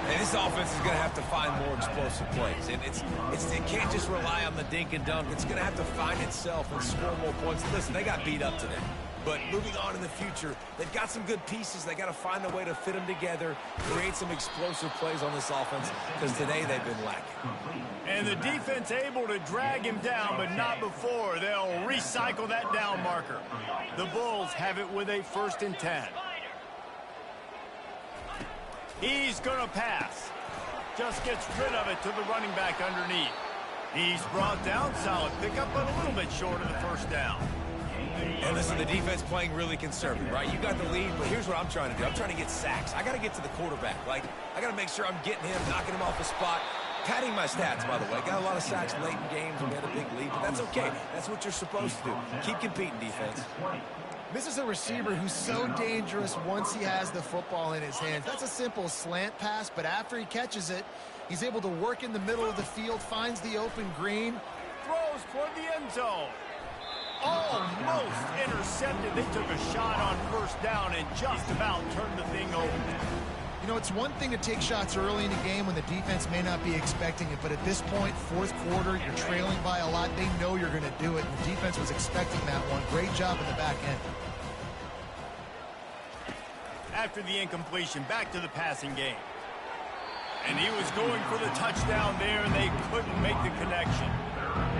And this offense is going to have to find more explosive plays. And it can't just rely on the dink and dunk. It's going to have to find itself and score more points. Listen, they got beat up today. But moving on in the future, they've got some good pieces. They got to find a way to fit them together, create some explosive plays on this offense, because today they've been lacking. And the defense able to drag him down, but not before. They'll recycle that down marker. The Bulls have it with a 1st and 10. He's going to pass. Just gets rid of it to the running back underneath. He's brought down, solid pickup, but a little bit short of the 1st down. And listen, the defense playing really conservative, right? You got the lead, but here's what I'm trying to do. I'm trying to get sacks. I got to get to the quarterback. Like, I got to make sure I'm getting him, knocking him off the spot. Padding my stats, by the way. Got a lot of sacks late in games when we had a big lead, but that's okay. That's what you're supposed to do. Keep competing, defense. This is a receiver who's so dangerous once he has the football in his hands. That's a simple slant pass, but after he catches it, he's able to work in the middle of the field, finds the open green. Throws toward the end zone. Almost intercepted. They took a shot on 1st down and just about turned the thing over. You know, it's one thing to take shots early in the game when the defense may not be expecting it, but at this point, 4th quarter, you're trailing by a lot. They know you're going to do it, and the defense was expecting that one. Great job in the back end. After the incompletion, back to the passing game. And he was going for the touchdown there, and they couldn't make the connection.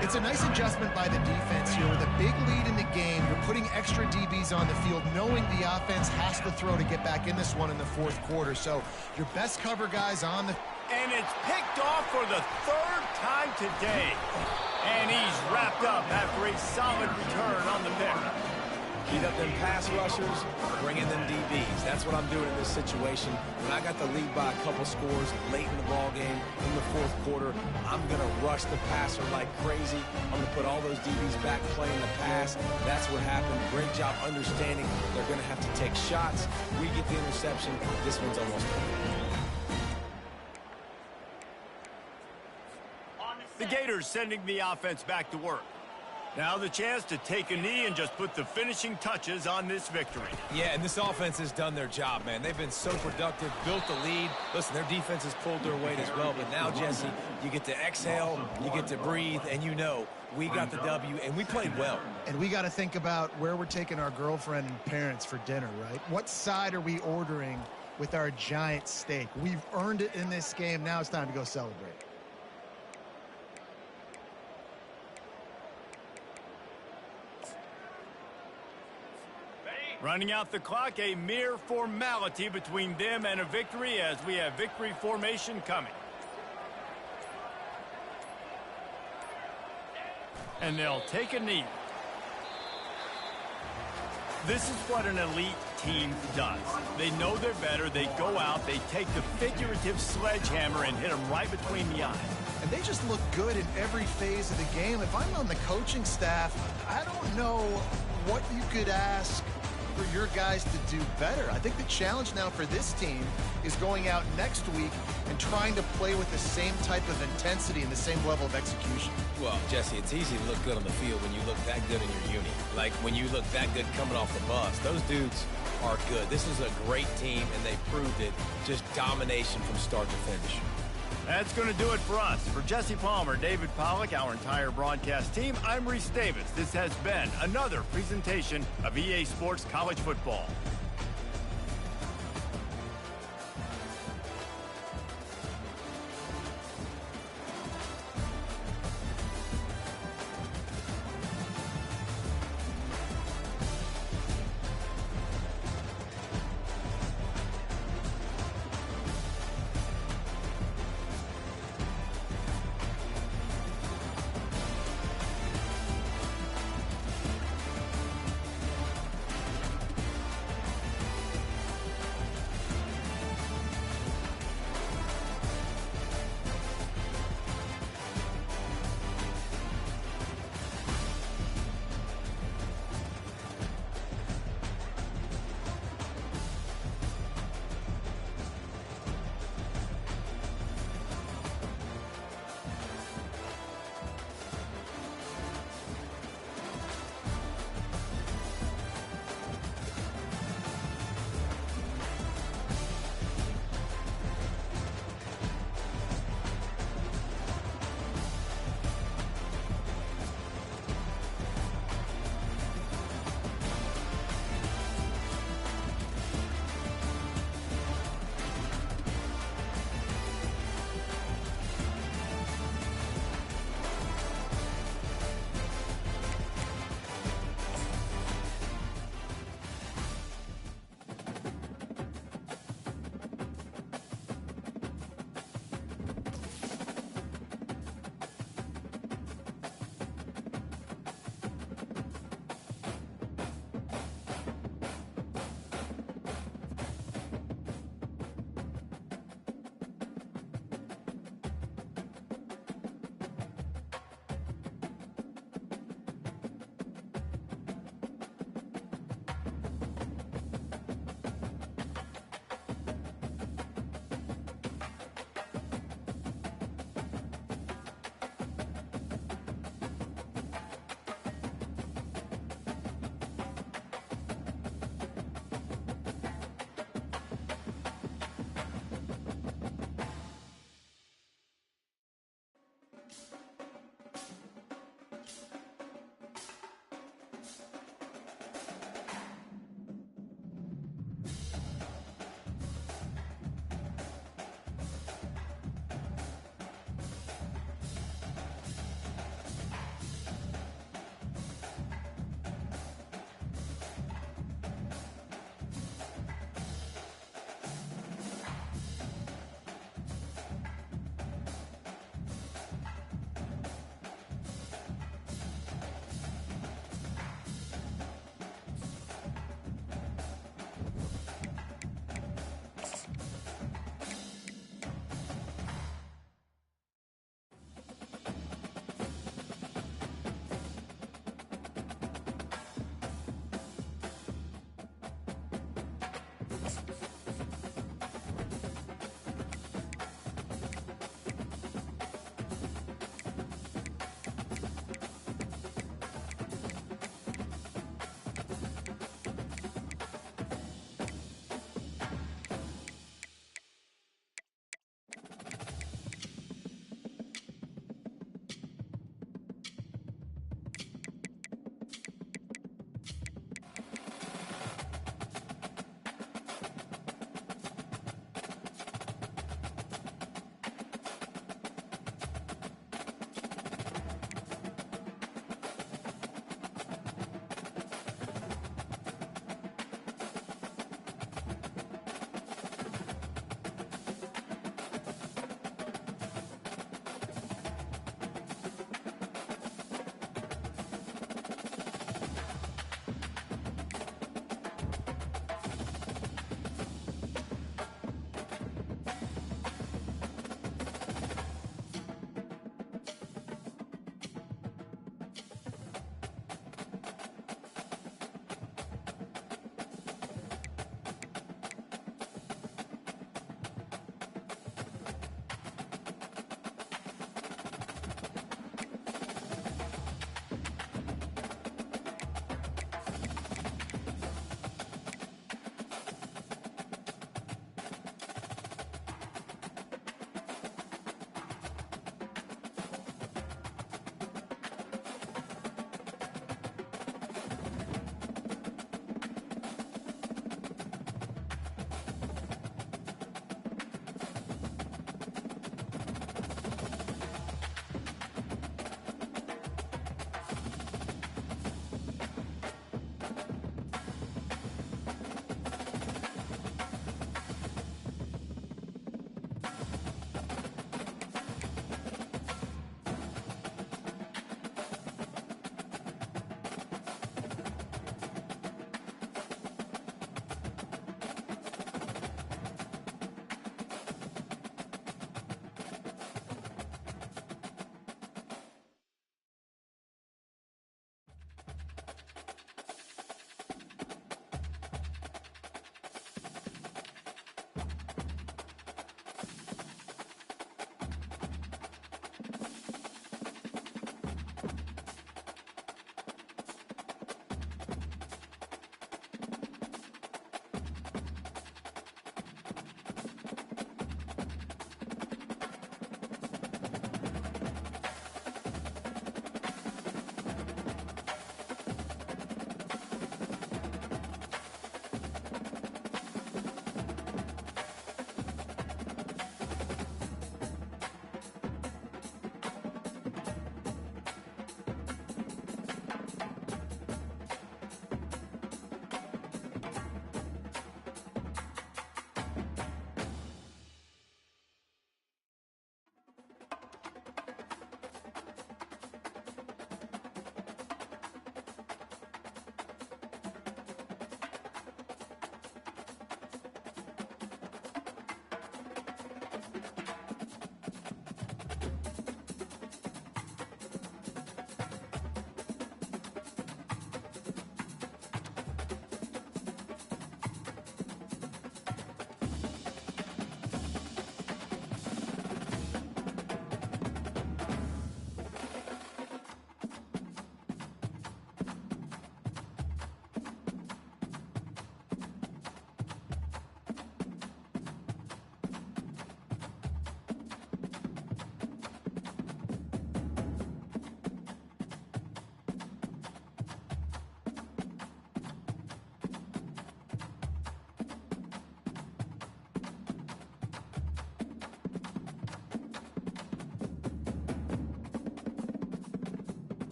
It's a nice adjustment by the defense here. With a big lead in the game, you're putting extra DBs on the field, knowing the offense has to throw to get back in this one in the 4th quarter. So your best cover guys on the... And it's picked off for the 3rd time today. And he's wrapped up after a solid return on the pick. Beat up them pass rushers, bring in them DBs. That's what I'm doing in this situation. When I got the lead by a couple scores late in the ball game, in the 4th quarter, I'm going to rush the passer like crazy. I'm going to put all those DBs back playing the pass. That's what happened. Great job understanding they're going to have to take shots. We get the interception. This one's almost perfect. The Gators sending the offense back to work. Now the chance to take a knee and just put the finishing touches on this victory. Yeah, and this offense has done their job, man. They've been so productive, built the lead. Listen, their defense has pulled their weight as well. But now, Jesse, you get to exhale, you get to breathe, and you know we got the W, and we played well. And we got to think about where we're taking our girlfriend and parents for dinner, right? What side are we ordering with our giant steak? We've earned it in this game. Now it's time to go celebrate. Running out the clock, a mere formality between them and a victory as we have victory formation coming. And they'll take a knee. This is what an elite team does. They know they're better. They go out, they take the figurative sledgehammer and hit them right between the eyes. And they just look good in every phase of the game. If I'm on the coaching staff, I don't know what you could ask for your guys to do better. I think the challenge now for this team is going out next week and trying to play with the same type of intensity and the same level of execution. Well, Jesse, it's easy to look good on the field when you look that good in your uni. Like when you look that good coming off the bus. Those dudes are good. This is a great team, and they proved it. Just domination from start to finish. That's going to do it for us. For Jesse Palmer, David Pollack, our entire broadcast team, I'm Reese Davis. This has been another presentation of EA Sports College Football.